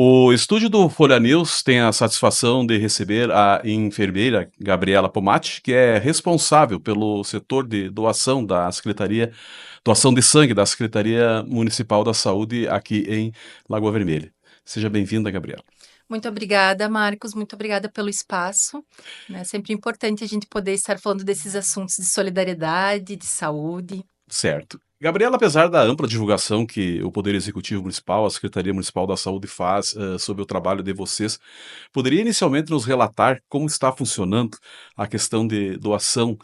O estúdio do Folha News tem a satisfação de receber a enfermeira Gabriela Pomati, que é responsável pelo setor de doação da Secretaria, doação de sangue da Secretaria Municipal da Saúde aqui em Lagoa Vermelha. Seja bem-vinda, Gabriela. Muito obrigada, Marcos. Muito obrigada pelo espaço. É sempre importante a gente poder estar falando desses assuntos de solidariedade, de saúde. Certo. Gabriela, apesar da ampla divulgação que o Poder Executivo Municipal, a Secretaria Municipal da Saúde faz sobre o trabalho de vocês, poderia inicialmente nos relatar como está funcionando a questão de doação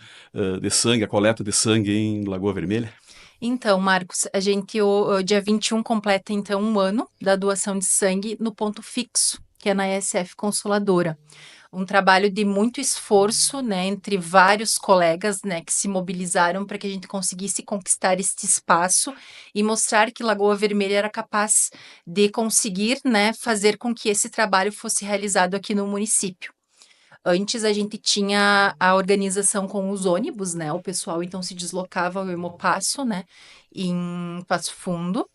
de sangue, a coleta de sangue em Lagoa Vermelha? Então, Marcos, a gente, o dia 21 completa, então, um ano da doação de sangue no ponto fixo, que é na ESF Consoladora. Um trabalho de muito esforço, né, entre vários colegas, né, que se mobilizaram para que a gente conseguisse conquistar este espaço e mostrar que Lagoa Vermelha era capaz de conseguir, né, fazer com que esse trabalho fosse realizado aqui no município. Antes a gente tinha a organização com os ônibus, né? O pessoal então se deslocava ao Hemopasso, né? Em Passo Fundo.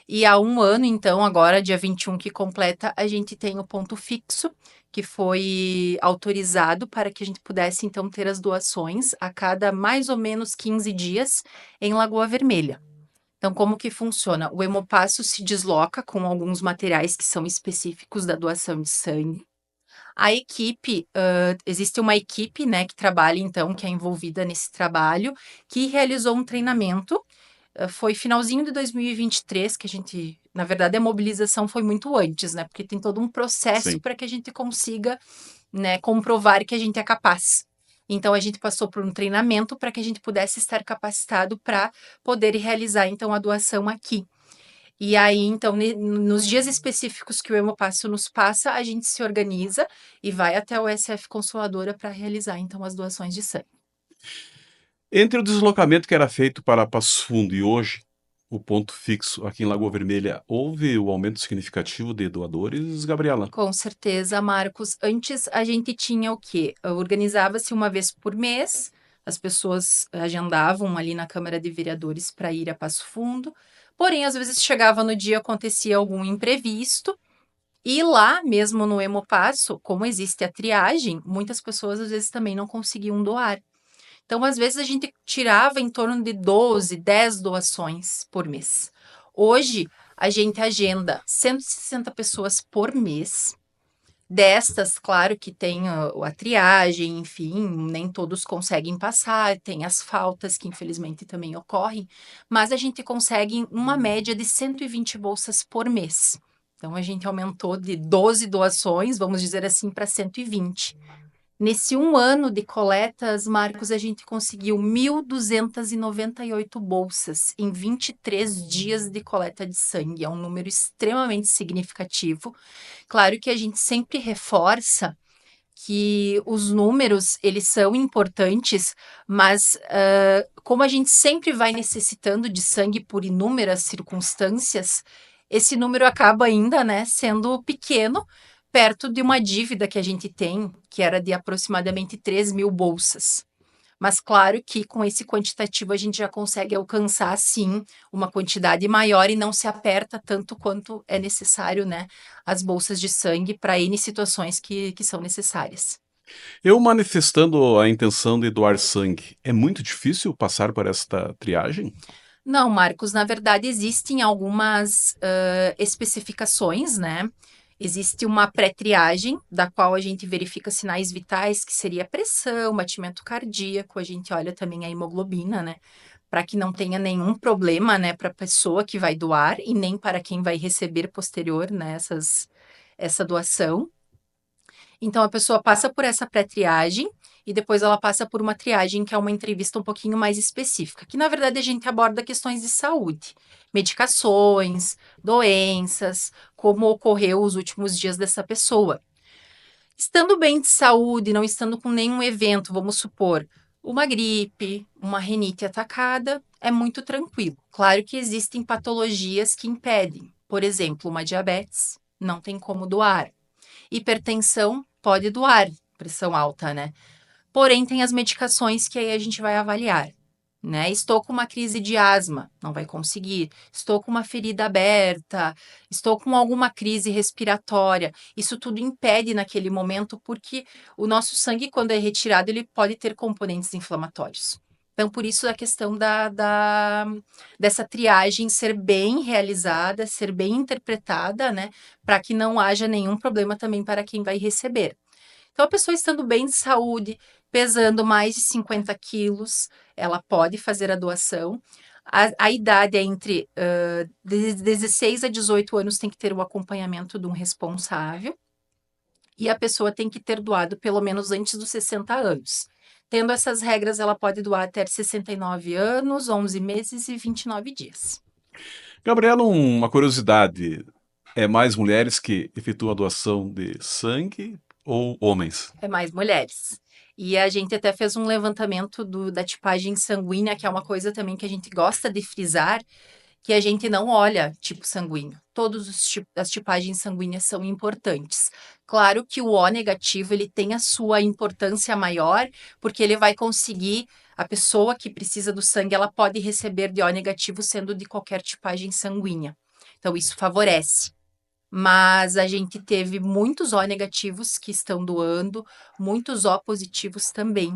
E há um ano, então, agora, dia 21 que completa, a gente tem o ponto fixo, que foi autorizado para que a gente pudesse, então, ter as doações a cada mais ou menos 15 dias em Lagoa Vermelha. Então, como que funciona? O Hemopasso se desloca com alguns materiais que são específicos da doação de sangue. A equipe, existe uma equipe, né, que trabalha então, que é envolvida nesse trabalho, que realizou um treinamento, foi finalzinho de 2023 que a gente, na verdade, a mobilização foi muito antes, né, porque tem todo um processo Sim. para que a gente consiga, né, comprovar que a gente é capaz. Então, a gente passou por um treinamento para que a gente pudesse estar capacitado para poder realizar, então, a doação aqui. E aí, então, nos dias específicos que o Hemopasso nos passa, a gente se organiza e vai até o SF Consoladora para realizar, então, as doações de sangue. Entre o deslocamento que era feito para Passo Fundo e hoje, o ponto fixo aqui em Lagoa Vermelha, houve o aumento significativo de doadores, Gabriela? Com certeza, Marcos. Antes a gente tinha o quê? Organizava-se uma vez por mês, as pessoas agendavam ali na Câmara de Vereadores para ir a Passo Fundo, porém, às vezes chegava no dia, acontecia algum imprevisto. E lá mesmo no Hemopasso, como existe a triagem, muitas pessoas às vezes também não conseguiam doar. Então, às vezes, a gente tirava em torno de 12, 10 doações por mês. Hoje, a gente agenda 160 pessoas por mês. Destas, claro que tem a triagem, enfim, nem todos conseguem passar, tem as faltas que infelizmente também ocorrem, mas a gente consegue uma média de 120 bolsas por mês. Então, a gente aumentou de 12 doações, vamos dizer assim, para 120. Nesse um ano de coletas, Marcos, a gente conseguiu 1.298 bolsas em 23 dias de coleta de sangue. É um número extremamente significativo. Claro que a gente sempre reforça que os números, eles são importantes, mas como a gente sempre vai necessitando de sangue por inúmeras circunstâncias, esse número acaba ainda, né, sendo pequeno, perto de uma dívida que a gente tem, que era de aproximadamente 3.000 bolsas. Mas claro que com esse quantitativo a gente já consegue alcançar, sim, uma quantidade maior e não se aperta tanto quanto é necessário, né, as bolsas de sangue para N situações que são necessárias. Eu manifestando a intenção de doar sangue, é muito difícil passar por esta triagem? Não, Marcos, na verdade existem algumas especificações, né? Existe uma pré-triagem, da qual a gente verifica sinais vitais, que seria pressão, batimento cardíaco, a gente olha também a hemoglobina, né? Para que não tenha nenhum problema, né, para a pessoa que vai doar e nem para quem vai receber posterior, né, essa doação. Então, a pessoa passa por essa pré-triagem e depois ela passa por uma triagem, que é uma entrevista um pouquinho mais específica, que na verdade a gente aborda questões de saúde, medicações, doenças, como ocorreu os últimos dias dessa pessoa. Estando bem de saúde, não estando com nenhum evento, vamos supor, uma gripe, uma rinite atacada, é muito tranquilo. Claro que existem patologias que impedem, por exemplo, uma diabetes, não tem como doar. Hipertensão pode doar, pressão alta, né? Porém, tem as medicações que aí a gente vai avaliar. né? Estou com uma crise de asma, não vai conseguir. Estou com uma ferida aberta, estou com alguma crise respiratória. Isso tudo impede naquele momento, porque o nosso sangue, quando é retirado, ele pode ter componentes inflamatórios. Então, por isso a questão dessa triagem ser bem realizada, ser bem interpretada, né? Para que não haja nenhum problema também para quem vai receber. Então, a pessoa estando bem de saúde, pesando mais de 50 quilos, ela pode fazer a doação. A idade é entre 16 a 18 anos, tem que ter o acompanhamento de um responsável. E a pessoa tem que ter doado pelo menos antes dos 60 anos. Tendo essas regras, ela pode doar até 69 anos, 11 meses e 29 dias. Gabriela, uma curiosidade: é mais mulheres que efetuam a doação de sangue ou homens? É mais mulheres. E a gente até fez um levantamento da tipagem sanguínea, que é uma coisa também que a gente gosta de frisar, que a gente não olha tipo sanguíneo. Todos as tipagens sanguíneas são importantes. Claro que o O negativo ele tem a sua importância maior, porque ele vai conseguir, a pessoa que precisa do sangue, ela pode receber de O negativo sendo de qualquer tipagem sanguínea. Então, isso favorece. Mas a gente teve muitos O negativos que estão doando, muitos O positivos também,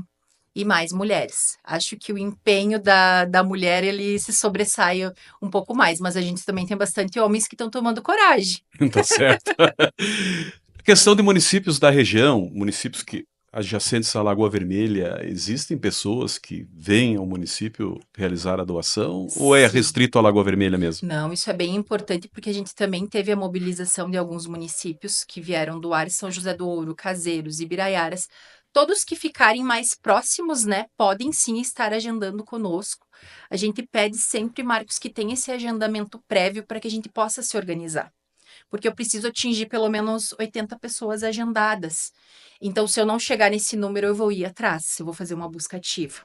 e mais mulheres. Acho que o empenho da mulher, ele se sobressai um pouco mais, mas a gente também tem bastante homens que estão tomando coragem. Tá certo. A questão de municípios da região, municípios que adjacentes à Lagoa Vermelha, existem pessoas que vêm ao município realizar a doação ou é Sim. restrito à Lagoa Vermelha mesmo? Não, isso é bem importante porque a gente também teve a mobilização de alguns municípios que vieram doar São José do Ouro, Caseiros, Ibiraiaras. Todos que ficarem mais próximos, né, podem sim estar agendando conosco. A gente pede sempre, Marcos, que tenha esse agendamento prévio para que a gente possa se organizar. Porque eu preciso atingir pelo menos 80 pessoas agendadas. Então, se eu não chegar nesse número, eu vou ir atrás, eu vou fazer uma busca ativa.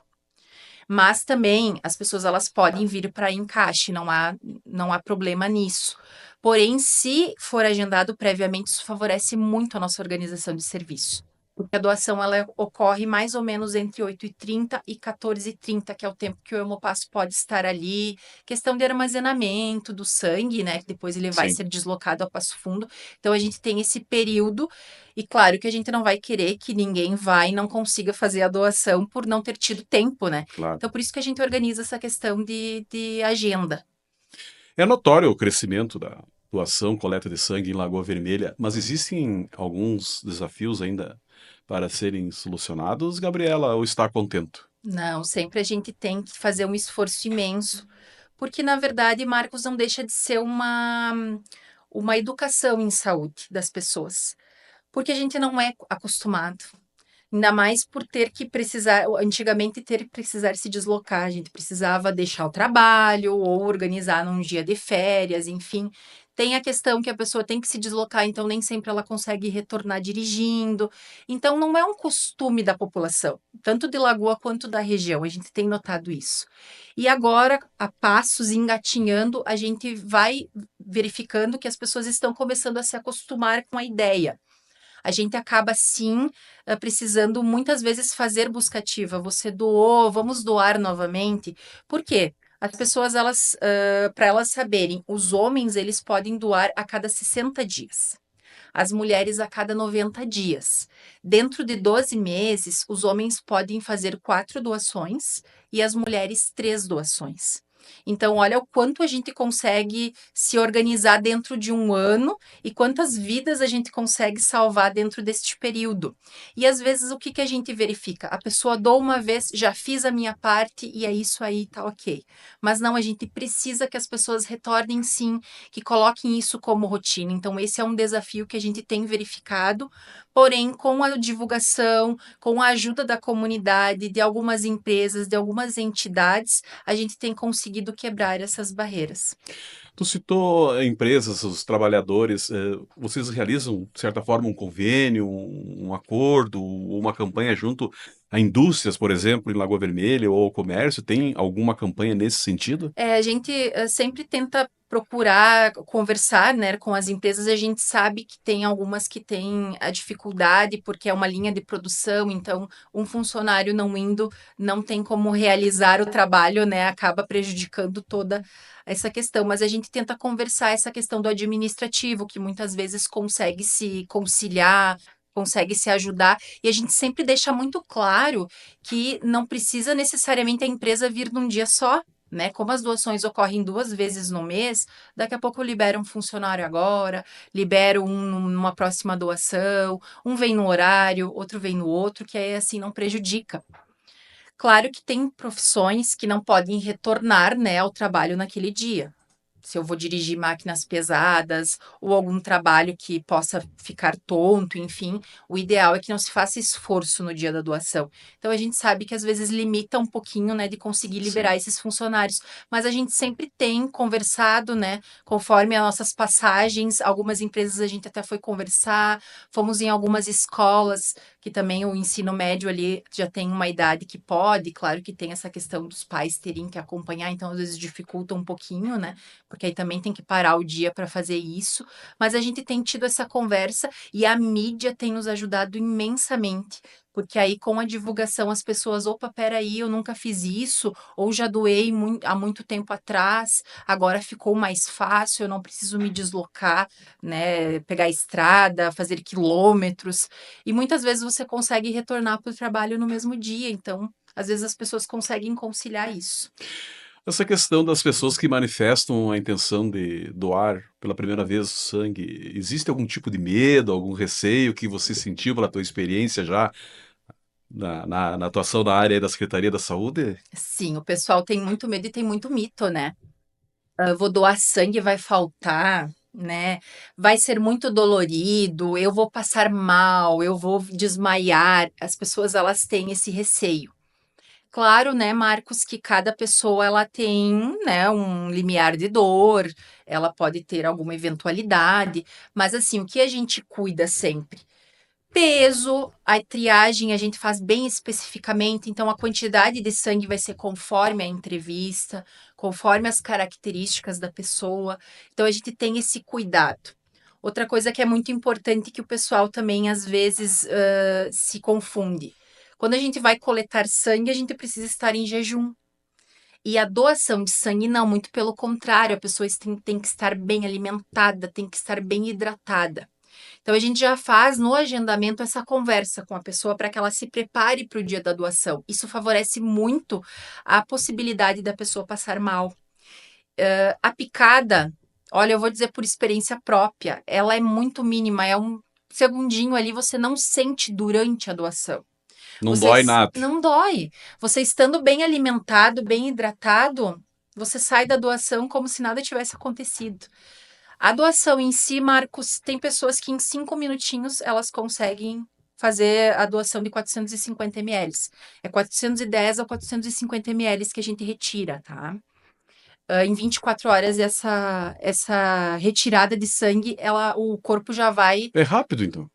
Mas também as pessoas elas podem vir para encaixe, não há problema nisso. Porém, se for agendado previamente, isso favorece muito a nossa organização de serviço. Porque a doação ela ocorre mais ou menos entre 8h30 e 14h30, que é o tempo que o hemopasso pode estar ali. Questão de armazenamento do sangue, né? Que depois ele vai Sim. ser deslocado ao passo fundo. Então a gente tem esse período e claro que a gente não vai querer que ninguém vá e não consiga fazer a doação por não ter tido tempo, né? Claro. Então, por isso que a gente organiza essa questão de agenda. É notório o crescimento da doação, coleta de sangue em Lagoa Vermelha, mas existem alguns desafios ainda para serem solucionados, Gabriela, ou está contente? Não, sempre a gente tem que fazer um esforço imenso, porque, na verdade, Marcos, não deixa de ser uma educação em saúde das pessoas, porque a gente não é acostumado. Ainda mais por ter que precisar, antigamente ter que precisar se deslocar, a gente precisava deixar o trabalho ou organizar num dia de férias, enfim. Tem a questão que a pessoa tem que se deslocar, então nem sempre ela consegue retornar dirigindo. Então não é um costume da população, tanto de Lagoa quanto da região, a gente tem notado isso. E agora, a passos engatinhando, a gente vai verificando que as pessoas estão começando a se acostumar com a ideia. A gente acaba sim precisando muitas vezes fazer busca ativa. Você doou, vamos doar novamente. Por quê? As pessoas, elas, para elas saberem, os homens, eles podem doar a cada 60 dias. As mulheres a cada 90 dias. Dentro de 12 meses, os homens podem fazer 4 doações e as mulheres 3 doações. Então, olha o quanto a gente consegue se organizar dentro de um ano e quantas vidas a gente consegue salvar dentro deste período. E às vezes o que a gente verifica? A pessoa doa uma vez, já fiz a minha parte e é isso aí, tá ok. Mas não, a gente precisa que as pessoas retornem sim, que coloquem isso como rotina. Então, esse é um desafio que a gente tem verificado, porém, com a divulgação, com a ajuda da comunidade, de algumas empresas, de algumas entidades, a gente tem conseguido quebrar essas barreiras. Tu citou empresas, os trabalhadores, vocês realizam, de certa forma, um convênio, um acordo, uma campanha junto a indústrias, por exemplo, em Lagoa Vermelha ou ao comércio? Tem alguma campanha nesse sentido? A gente sempre tenta procurar conversar, né, com as empresas. A gente sabe que tem algumas que têm a dificuldade porque é uma linha de produção, então um funcionário não indo não tem como realizar o trabalho, né, acaba prejudicando toda essa questão. Mas a gente tenta conversar essa questão do administrativo, que muitas vezes consegue se conciliar, consegue se ajudar, e a gente sempre deixa muito claro que não precisa necessariamente a empresa vir num dia só, né? Como as doações ocorrem 2 vezes no mês, daqui a pouco eu libero um funcionário agora, libero um numa próxima doação, um vem no horário, outro vem no outro, que aí assim não prejudica. Claro que tem profissões que não podem retornar, né, ao trabalho naquele dia. Se eu vou dirigir máquinas pesadas ou algum trabalho que possa ficar tonto, enfim, o ideal é que não se faça esforço no dia da doação. Então a gente sabe que às vezes limita um pouquinho, né, de conseguir liberar Sim. esses funcionários, mas a gente sempre tem conversado, né, conforme as nossas passagens, algumas empresas a gente até foi conversar, fomos em algumas escolas que também o ensino médio ali já tem uma idade que pode, claro que tem essa questão dos pais terem que acompanhar, então às vezes dificulta um pouquinho, né? Porque aí também tem que parar o dia para fazer isso. Mas a gente tem tido essa conversa e a mídia tem nos ajudado imensamente. Porque aí, com a divulgação, as pessoas, opa, peraí, eu nunca fiz isso, ou já doei há muito tempo atrás, agora ficou mais fácil, eu não preciso me deslocar, né? Pegar a estrada, fazer quilômetros. E muitas vezes você consegue retornar para o trabalho no mesmo dia. Então, às vezes as pessoas conseguem conciliar isso. Essa questão das pessoas que manifestam a intenção de doar pela primeira vez o sangue, existe algum tipo de medo, algum receio que você sentiu pela tua experiência já na atuação na área aí da Secretaria da Saúde? Sim, o pessoal tem muito medo e tem muito mito, né? Eu vou doar sangue, vai faltar, né? Vai ser muito dolorido, eu vou passar mal, eu vou desmaiar. As pessoas elas têm esse receio. Claro, né, Marcos, que cada pessoa ela tem, né, um limiar de dor, ela pode ter alguma eventualidade, mas assim, o que a gente cuida sempre? Peso, a triagem a gente faz bem especificamente, então a quantidade de sangue vai ser conforme a entrevista, conforme as características da pessoa. Então a gente tem esse cuidado. Outra coisa que é muito importante que o pessoal também às vezes se confunde. Quando a gente vai coletar sangue, a gente precisa estar em jejum. E a doação de sangue, não, muito pelo contrário, a pessoa tem que estar bem alimentada, tem que estar bem hidratada. Então, a gente já faz no agendamento essa conversa com a pessoa para que ela se prepare para o dia da doação. Isso favorece muito a possibilidade da pessoa passar mal. A picada, olha, eu vou dizer por experiência própria, ela é muito mínima, é um segundinho ali, você não sente durante a doação. Não dói Vocês nada. não dói. Você estando bem alimentado, bem hidratado, você sai da doação como se nada tivesse acontecido. A doação em si, Marcos, tem pessoas que em 5 minutinhos elas conseguem fazer a doação de 450 ml. É 410 a 450 ml que a gente retira, tá? Em 24 horas, essa retirada de sangue, o corpo já É rápido, então.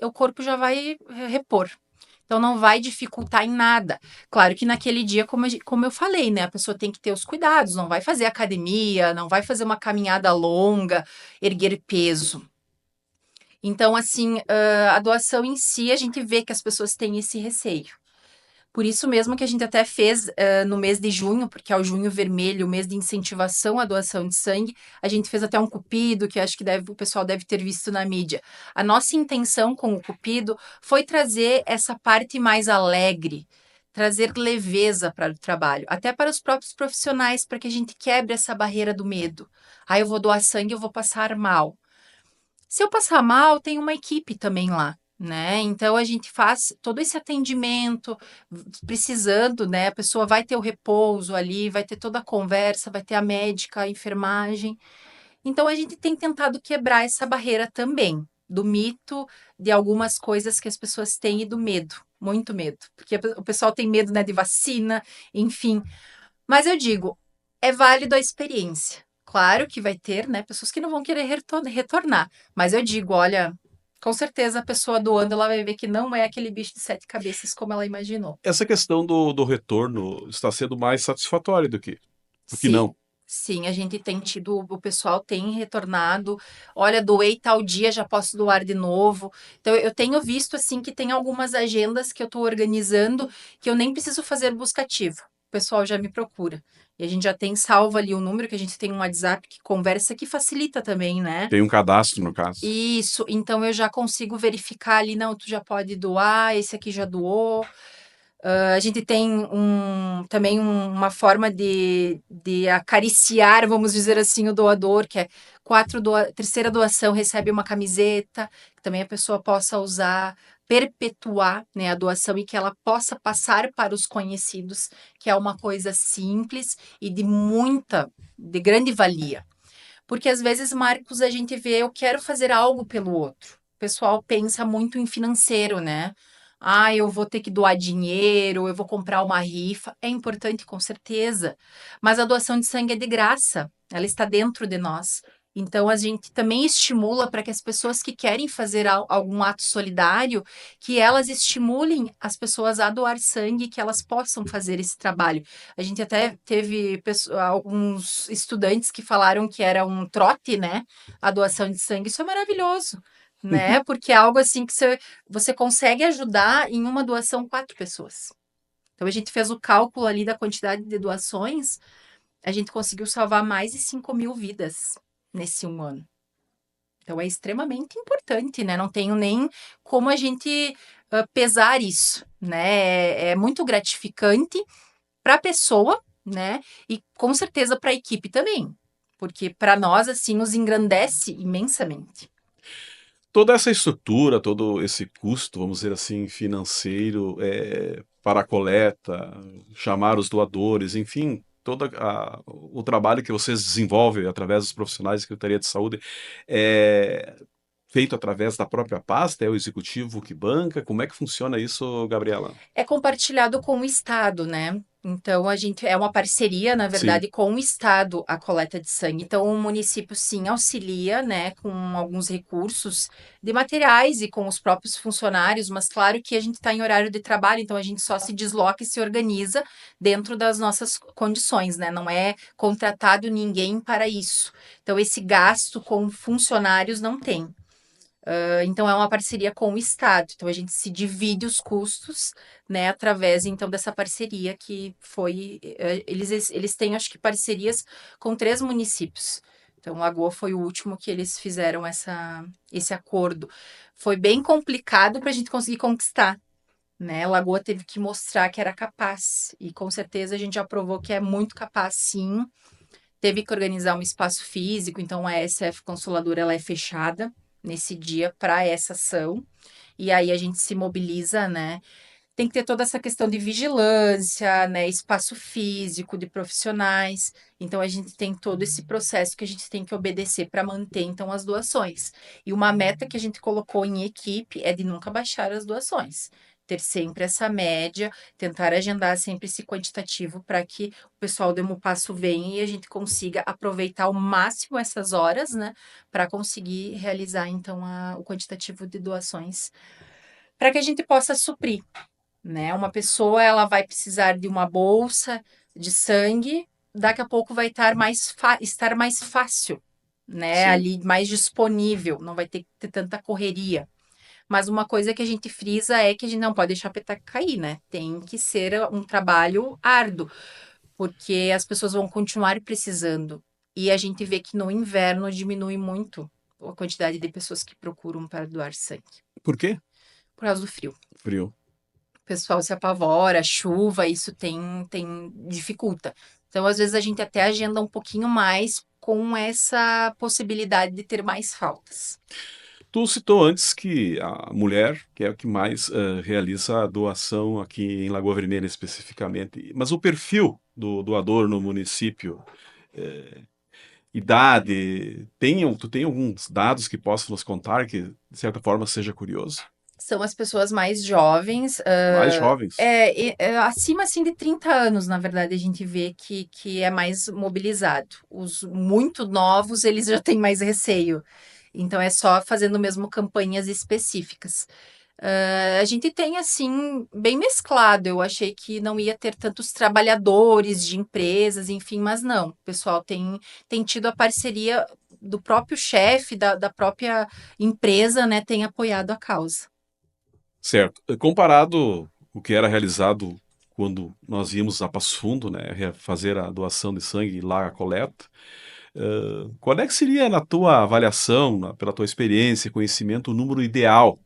o corpo já vai repor. Então não vai dificultar em nada. Claro que naquele dia, como eu falei, né? A pessoa tem que ter os cuidados, não vai fazer academia, não vai fazer uma caminhada longa, erguer peso. Então, assim, a doação em si, a gente vê que as pessoas têm esse receio. Por isso mesmo que a gente até fez no mês de junho, porque é o junho vermelho, o mês de incentivação à doação de sangue, a gente fez até um cupido, que acho que o pessoal deve ter visto na mídia. A nossa intenção com o cupido foi trazer essa parte mais alegre, trazer leveza para o trabalho, até para os próprios profissionais, para que a gente quebre essa barreira do medo. Ah, eu vou doar sangue, eu vou passar mal. Se eu passar mal, tem uma equipe também lá, né? Então a gente faz todo esse atendimento, precisando, né? A pessoa vai ter o repouso ali, vai ter toda a conversa, vai ter a médica, a enfermagem. Então a gente tem tentado quebrar essa barreira também, do mito de algumas coisas que as pessoas têm e do medo, muito medo, porque o pessoal tem medo, né, de vacina, enfim. Mas eu digo, é válido a experiência. Claro que vai ter, né, pessoas que não vão querer retornar. Mas eu digo, olha, com certeza a pessoa doando, ela vai ver que não é aquele bicho de 7 cabeças como ela imaginou. Essa questão do retorno está sendo mais satisfatória do que Sim, não. Sim, a gente tem tido, o pessoal tem retornado, olha, doei tal dia, já posso doar de novo. Então, eu tenho visto, assim, que tem algumas agendas que eu estou organizando que eu nem preciso fazer busca ativa. O pessoal já me procura. E a gente já tem salvo ali o número, que a gente tem um WhatsApp que conversa, que facilita também, né? Tem um cadastro, no caso. Isso, então eu já consigo verificar ali, não, tu já pode doar, esse aqui já doou. A gente tem também uma forma de acariciar, vamos dizer assim, o doador, que é terceira doação recebe uma camiseta, que também a pessoa possa usar, perpetuar, né, a doação e que ela possa passar para os conhecidos, que é uma coisa simples e de grande valia. Porque às vezes, Marcos, a gente vê, eu quero fazer algo pelo outro. O pessoal pensa muito em financeiro, né? Ah, eu vou ter que doar dinheiro, eu vou comprar uma rifa. É importante, com certeza. Mas a doação de sangue é de graça. Ela está dentro de nós. Então, a gente também estimula para que as pessoas que querem fazer algum ato solidário, que elas estimulem as pessoas a doar sangue, que elas possam fazer esse trabalho. A gente até teve alguns estudantes que falaram que era um trote, né? A doação de sangue. Isso é maravilhoso, né? Porque é algo assim que você consegue ajudar em uma doação 4 pessoas. Então a gente fez o cálculo ali da quantidade de doações, a gente conseguiu salvar mais de 5.000 vidas nesse um ano. Então é extremamente importante, né? Não tenho nem como a gente pesar isso, né? É muito gratificante para a pessoa, né? E com certeza para a equipe também, porque para nós assim nos engrandece imensamente. Toda essa estrutura, todo esse custo, vamos dizer assim, financeiro, para a coleta, chamar os doadores, enfim, todo o trabalho que vocês desenvolvem através dos profissionais da Secretaria de Saúde, é feito através da própria pasta? É o executivo que banca? Como é que funciona isso, Gabriela? É compartilhado com o Estado, né? Então, a gente é uma parceria, na Sim. verdade, com o Estado, a coleta de sangue. Então, o município, sim, auxilia, né, com alguns recursos de materiais e com os próprios funcionários, mas claro que a gente está em horário de trabalho, então a gente só se desloca e se organiza dentro das nossas condições, né? Não é contratado ninguém para isso. Então, esse gasto com funcionários não tem. Então, é uma parceria com o Estado. Então, a gente se divide os custos, né, através, então, dessa parceria que foi... eles têm, acho que, parcerias com 3 municípios. Então, Lagoa foi o último que eles fizeram esse acordo. Foi bem complicado para a gente conseguir conquistar, né? Lagoa teve que mostrar que era capaz. E, com certeza, a gente já provou que é muito capaz, sim. Teve que organizar um espaço físico, então a SF Consoladora ela é fechada nesse dia para essa ação. E aí a gente se mobiliza, né? Tem que ter toda essa questão de vigilância, né? Espaço físico de profissionais. Então a gente tem todo esse processo que a gente tem que obedecer para manter então as doações. E uma meta que a gente colocou em equipe é de nunca baixar as doações. Ter sempre essa média, tentar agendar sempre esse quantitativo para que o pessoal do Hemopasso venha e a gente consiga aproveitar ao máximo essas horas, né, para conseguir realizar então o quantitativo de doações, para que a gente possa suprir, né? Uma pessoa ela vai precisar de uma bolsa de sangue, daqui a pouco vai estar mais fácil, né? Sim. Ali mais disponível, não vai ter que ter tanta correria. Mas uma coisa que a gente frisa é que a gente não pode deixar a petaca cair, né? Tem que ser um trabalho árduo, porque as pessoas vão continuar precisando. E a gente vê que no inverno diminui muito a quantidade de pessoas que procuram para doar sangue, Por quê? por causa do frio. Frio. O pessoal se apavora, chuva, isso dificulta. Então, às vezes, a gente até agenda um pouquinho mais com essa possibilidade de ter mais faltas. Tu citou antes que a mulher, que é o que mais realiza a doação aqui em Lagoa Vermelha especificamente, mas o perfil do doador no município, eh, idade, tu tem alguns dados que possam nos contar que, de certa forma, seja curioso? São as pessoas mais jovens, Mais jovens? acima assim de 30 anos, na verdade, a gente vê que é mais mobilizado. Os muito novos, eles já têm mais receio. Então, é só fazendo mesmo campanhas específicas. A gente tem, assim, bem mesclado. Eu achei que não ia ter tantos trabalhadores de empresas, enfim, mas não. O pessoal tem tido a parceria do próprio chefe, da própria empresa, né, tem apoiado a causa. Certo. Comparado o que era realizado quando nós íamos a Passo Fundo, né, fazer a doação de sangue lá a coleta, qual é que seria, na tua avaliação, pela tua experiência, conhecimento, o número ideal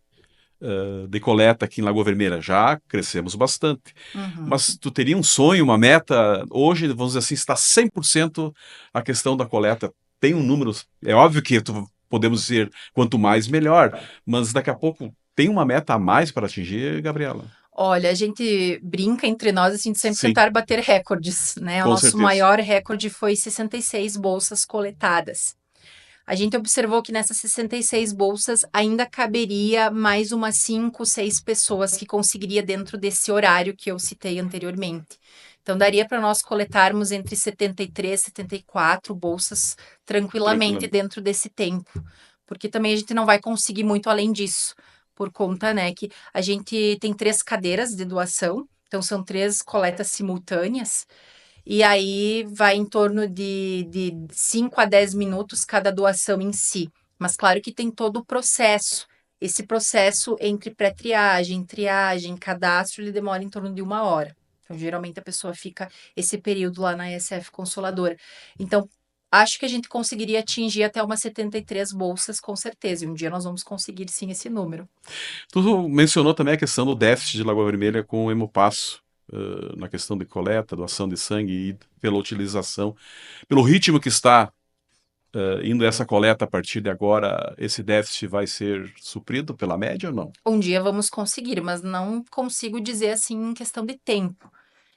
de coleta aqui em Lagoa Vermelha? Já crescemos bastante. Uhum. Mas tu teria um sonho, uma meta? Hoje, vamos dizer assim, está 100% a questão da coleta. Tem um número, é óbvio que podemos dizer quanto mais melhor, mas daqui a pouco tem uma meta a mais para atingir, Gabriela? Olha, a gente brinca entre nós, assim, de sempre Sim, tentar bater recordes, né? O com nosso certeza. maior recorde foi 66 bolsas coletadas. A gente observou que nessas 66 bolsas ainda caberia mais umas 5, 6 pessoas que conseguiria dentro desse horário que eu citei anteriormente. Então, daria para nós coletarmos entre 73 e 74 bolsas tranquilamente Tranquilamente. dentro desse tempo, porque também a gente não vai conseguir muito além disso, por conta, né, que a gente tem 3 cadeiras de doação, então são 3 coletas simultâneas, e aí vai em torno de 5 a 10 minutos cada doação em si. Mas claro que tem todo o processo. Esse processo entre pré-triagem, triagem, cadastro, ele demora em torno de 1 hora. Então, geralmente a pessoa fica esse período lá na ESF Consoladora. Então, acho que a gente conseguiria atingir até umas 73 bolsas, com certeza. E um dia nós vamos conseguir sim esse número. Tu mencionou também a questão do déficit de Lagoa Vermelha com o Hemopasso, na questão de coleta, doação de sangue e pela utilização. Pelo ritmo que está indo essa coleta a partir de agora, esse déficit vai ser suprido pela média ou não? Um dia vamos conseguir, mas não consigo dizer assim em questão de tempo.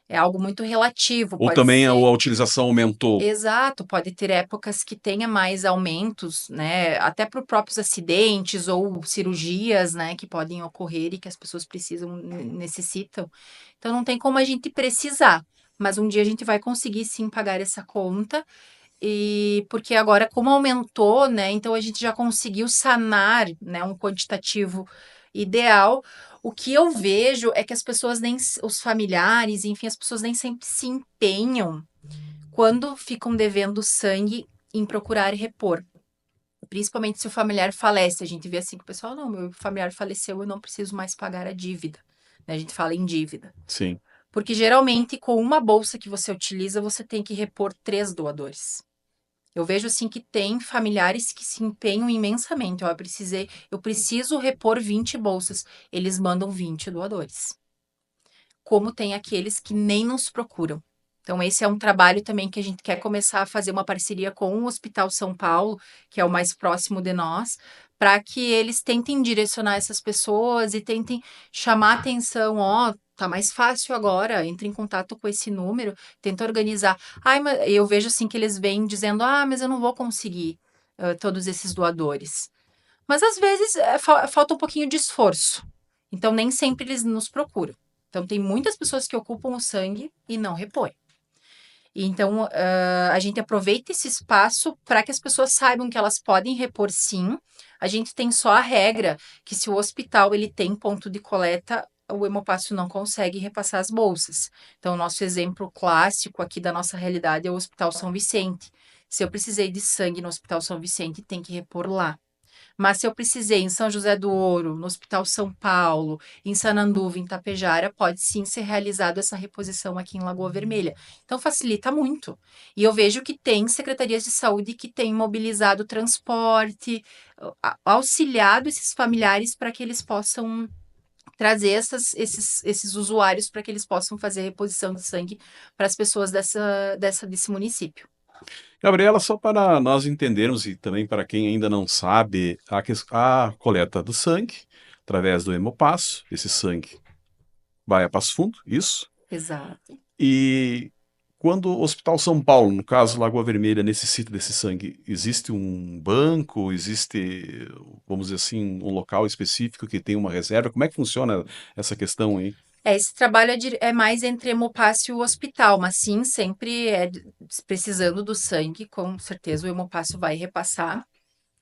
É algo muito relativo, Ou pode também a ser. utilização aumentou? Exato, pode ter épocas que tenha mais aumentos, né? Até por próprios acidentes ou cirurgias, né, que podem ocorrer e que as pessoas precisam, necessitam. Então não tem como a gente precisar, mas um dia a gente vai conseguir sim pagar essa conta. E porque agora, como aumentou, né? Então a gente já conseguiu sanar, né, um quantitativo ideal. O que eu vejo é que as pessoas nem, os familiares, enfim, as pessoas nem sempre se empenham quando ficam devendo sangue em procurar repor. Principalmente se o familiar falece. A gente vê assim que o pessoal, não, meu familiar faleceu, eu não preciso mais pagar a dívida. Né? A gente fala em dívida. Sim. Porque geralmente, com uma bolsa que você utiliza, você tem que repor 3 doadores. Eu vejo assim que tem familiares que se empenham imensamente. Ó, eu preciso repor 20 bolsas. Eles mandam 20 doadores. Como tem aqueles que nem nos procuram. Então, esse é um trabalho também que a gente quer começar a fazer uma parceria com o Hospital São Paulo, que é o mais próximo de nós, para que eles tentem direcionar essas pessoas e tentem chamar atenção, ó, tá mais fácil agora, entre em contato com esse número, tenta organizar. Ai, mas eu vejo assim que eles vêm dizendo, ah, mas eu não vou conseguir todos esses doadores. Mas às vezes falta um pouquinho de esforço. Então, nem sempre eles nos procuram. Então, tem muitas pessoas que ocupam o sangue e não repõem. E então, a gente aproveita esse espaço para que as pessoas saibam que elas podem repor sim. A gente tem só a regra que se o hospital ele tem ponto de coleta, o Hemopássio não consegue repassar as bolsas. Então, o nosso exemplo clássico aqui da nossa realidade é o Hospital São Vicente. Se eu precisei de sangue no Hospital São Vicente, tem que repor lá. Mas se eu precisei em São José do Ouro, no Hospital São Paulo, em Sananduva, em Tapejara, pode sim ser realizado essa reposição aqui em Lagoa Vermelha. Então facilita muito. E eu vejo que tem secretarias de saúde que têm mobilizado o transporte, auxiliado esses familiares para que eles possam trazer esses usuários para que eles possam fazer a reposição de sangue para as pessoas desse município. Gabriela, só para nós entendermos e também para quem ainda não sabe, a coleta do sangue, através do Hemopasso, esse sangue vai a Passo Fundo, isso? Exato. E quando o Hospital São Paulo, no caso Lagoa Vermelha, necessita desse sangue, existe um banco, existe, vamos dizer assim, um local específico que tem uma reserva? Como é que funciona essa questão aí? Esse trabalho é mais entre Hemopássio e o hospital, mas sim, sempre precisando do sangue, com certeza o Hemopássio vai repassar.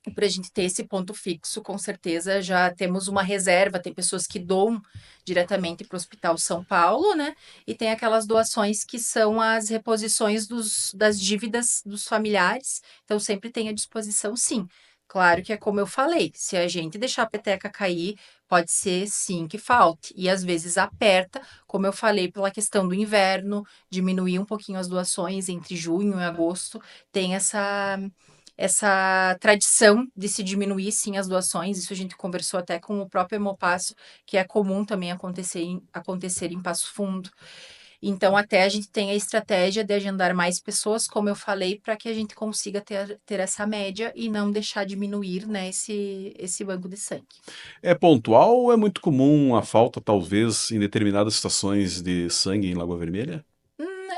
E para a gente ter esse ponto fixo, com certeza já temos uma reserva. Tem pessoas que doam diretamente para o Hospital São Paulo, né? E tem aquelas doações que são as reposições das dívidas dos familiares. Então, sempre tem à disposição, sim. Claro que é como eu falei, se a gente deixar a peteca cair, pode ser sim que falte. E às vezes aperta, como eu falei, pela questão do inverno, diminuir um pouquinho as doações entre junho e agosto. Tem essa tradição de se diminuir sim as doações. Isso a gente conversou até com o próprio Hemopasso, que é comum também acontecer em Passo Fundo. Então, até a gente tem a estratégia de agendar mais pessoas, como eu falei, para que a gente consiga ter essa média e não deixar diminuir, né, esse banco de sangue. É pontual ou é muito comum a falta, talvez, em determinadas estações de sangue em Lagoa Vermelha?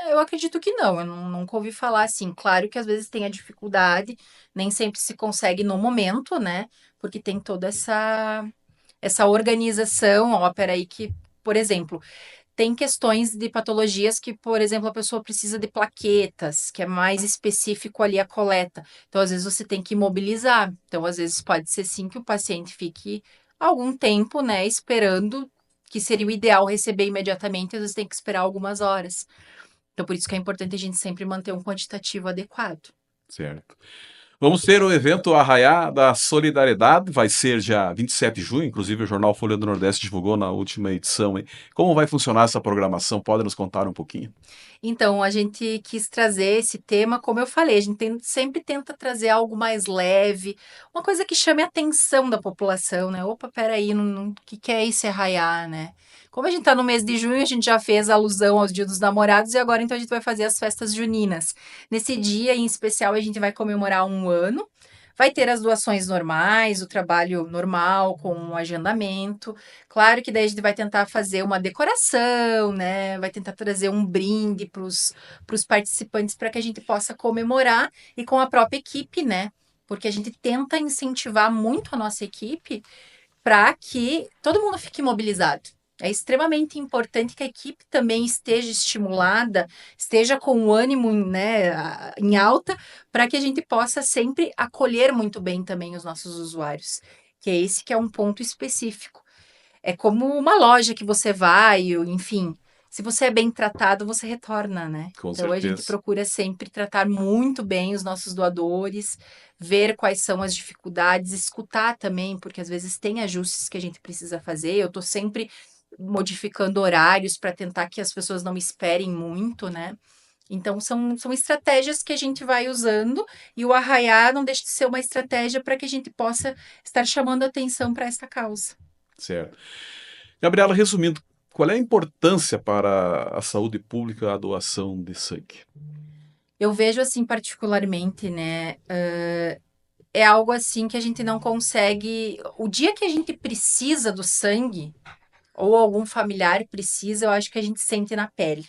Eu acredito que não, eu nunca ouvi falar assim. Claro que às vezes tem a dificuldade, nem sempre se consegue no momento, né? Porque tem toda essa organização, ó, peraí, que, por exemplo, tem questões de patologias que, por exemplo, a pessoa precisa de plaquetas, que é mais específico ali a coleta. Então, às vezes, você tem que imobilizar. Então, às vezes, pode ser sim que o paciente fique algum tempo, né, esperando, que seria o ideal receber imediatamente, às vezes tem que esperar algumas horas. Então, por isso que é importante a gente sempre manter um quantitativo adequado. Certo. Vamos ter o evento Arraiá da Solidariedade, vai ser dia 27 de junho, inclusive o jornal Folha do Nordeste divulgou na última edição. Hein? Como vai funcionar essa programação? Pode nos contar um pouquinho? Então, a gente quis trazer esse tema, como eu falei, a gente sempre tenta trazer algo mais leve, uma coisa que chame a atenção da população, né? Opa, peraí, o que é esse arraiar, né? Como a gente tá no mês de junho, a gente já fez alusão aos Dia dos Namorados e agora então a gente vai fazer as festas juninas. Nesse dia em especial, a gente vai comemorar um ano. Vai ter as doações normais, o trabalho normal, com um agendamento. Claro que daí a gente vai tentar fazer uma decoração, né? Vai tentar trazer um brinde para os participantes para que a gente possa comemorar e com a própria equipe, né? Porque a gente tenta incentivar muito a nossa equipe para que todo mundo fique mobilizado. É extremamente importante que a equipe também esteja estimulada, esteja com o ânimo, né, em alta, para que a gente possa sempre acolher muito bem também os nossos usuários, que é esse que é um ponto específico. É como uma loja que você vai, enfim. Se você é bem tratado, você retorna, né? Com Então a gente certeza. procura sempre tratar muito bem os nossos doadores, ver quais são as dificuldades, escutar também, porque às vezes tem ajustes que a gente precisa fazer. Eu tô sempre modificando horários para tentar que as pessoas não me esperem muito, né? Então, são estratégias que a gente vai usando e o Arraiá não deixa de ser uma estratégia para que a gente possa estar chamando atenção para esta causa. Certo. Gabriela, resumindo, qual é a importância para a saúde pública a doação de sangue? Eu vejo assim particularmente, né, é algo assim que a gente não consegue o dia que a gente precisa do sangue, ou algum familiar precisa, eu acho que a gente sente na pele.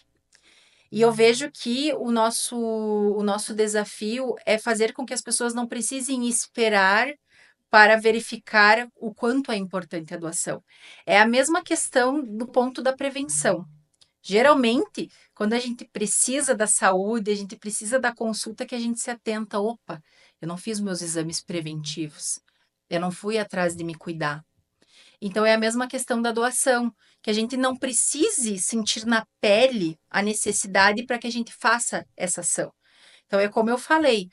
E eu vejo que o nosso desafio é fazer com que as pessoas não precisem esperar para verificar o quanto é importante a doação. É a mesma questão do ponto da prevenção. Geralmente, quando a gente precisa da saúde, a gente precisa da consulta que a gente se atenta, opa, eu não fiz meus exames preventivos. Eu não fui atrás de me cuidar. Então é a mesma questão da doação, que a gente não precise sentir na pele a necessidade para que a gente faça essa ação. Então é como eu falei,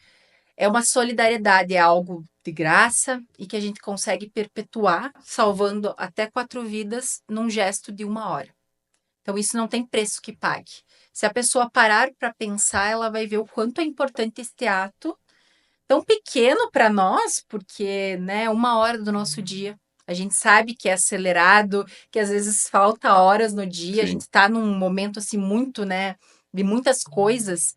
é uma solidariedade, é algo de graça e que a gente consegue perpetuar, salvando até 4 vidas num gesto de 1 hora. Então, isso não tem preço que pague. Se a pessoa parar para pensar, ela vai ver o quanto é importante este ato, tão pequeno para nós, porque, né, 1 hora do nosso dia. A gente sabe que é acelerado, que às vezes falta horas no dia, a gente Sim, está num momento assim muito, né, de muitas coisas,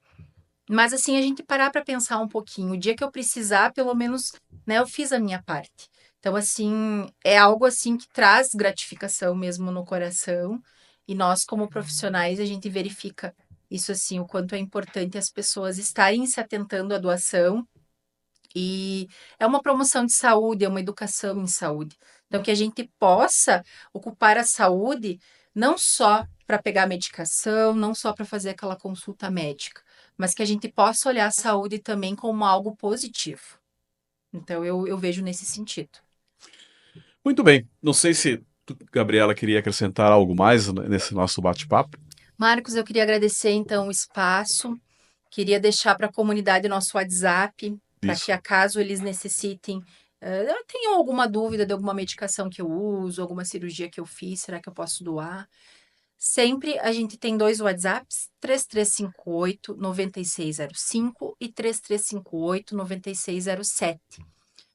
mas assim a gente parar para pensar um pouquinho, o dia que eu precisar, pelo menos, né, eu fiz a minha parte. Então, assim, é algo assim que traz gratificação mesmo no coração, e nós, como profissionais, a gente verifica isso assim, o quanto é importante as pessoas estarem se atentando à doação, e é uma promoção de saúde, é uma educação em saúde. Então, que a gente possa ocupar a saúde não só para pegar medicação, não só para fazer aquela consulta médica, mas que a gente possa olhar a saúde também como algo positivo. Então, eu vejo nesse sentido. Muito bem. Não sei se Gabriela queria acrescentar algo mais nesse nosso bate-papo. Marcos, eu queria agradecer então o espaço, queria deixar para a comunidade nosso WhatsApp, para que Isso. acaso eles necessitem, tenham alguma dúvida de alguma medicação que eu uso, alguma cirurgia que eu fiz, será que eu posso doar? Sempre a gente tem dois WhatsApps, 3358-9605 e 3358-9607.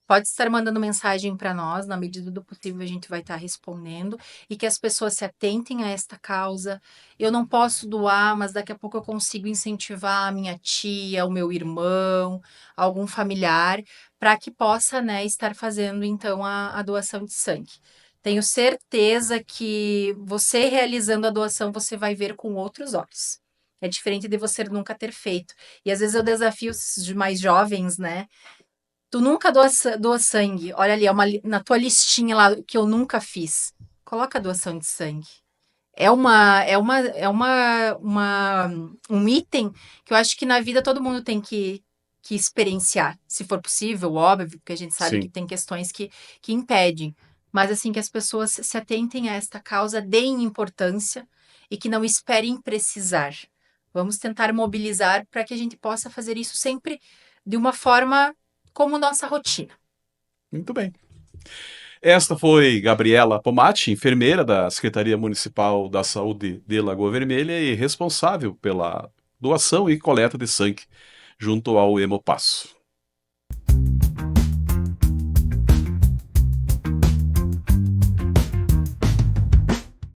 Pode estar mandando mensagem para nós, na medida do possível a gente vai estar respondendo e que as pessoas se atentem a esta causa. Eu não posso doar, mas daqui a pouco eu consigo incentivar a minha tia, o meu irmão, algum familiar, para que possa, né, estar fazendo então a doação de sangue. Tenho certeza que você realizando a doação, você vai ver com outros olhos. É diferente de você nunca ter feito. E às vezes eu desafio os mais jovens, né? Tu nunca doa sangue. Olha ali, na tua listinha lá que eu nunca fiz. Coloca a doação de sangue. Um item que eu acho que na vida todo mundo tem que experienciar, se for possível, óbvio, porque a gente sabe que Sim. tem questões que impedem. Mas assim, que as pessoas se atentem a esta causa, deem importância e que não esperem precisar. Vamos tentar mobilizar para que a gente possa fazer isso sempre de uma forma como nossa rotina. Muito bem. Esta foi Gabriela Pomati, enfermeira da Secretaria Municipal da Saúde de Lagoa Vermelha e responsável pela doação e coleta de sangue junto ao Hemopasso.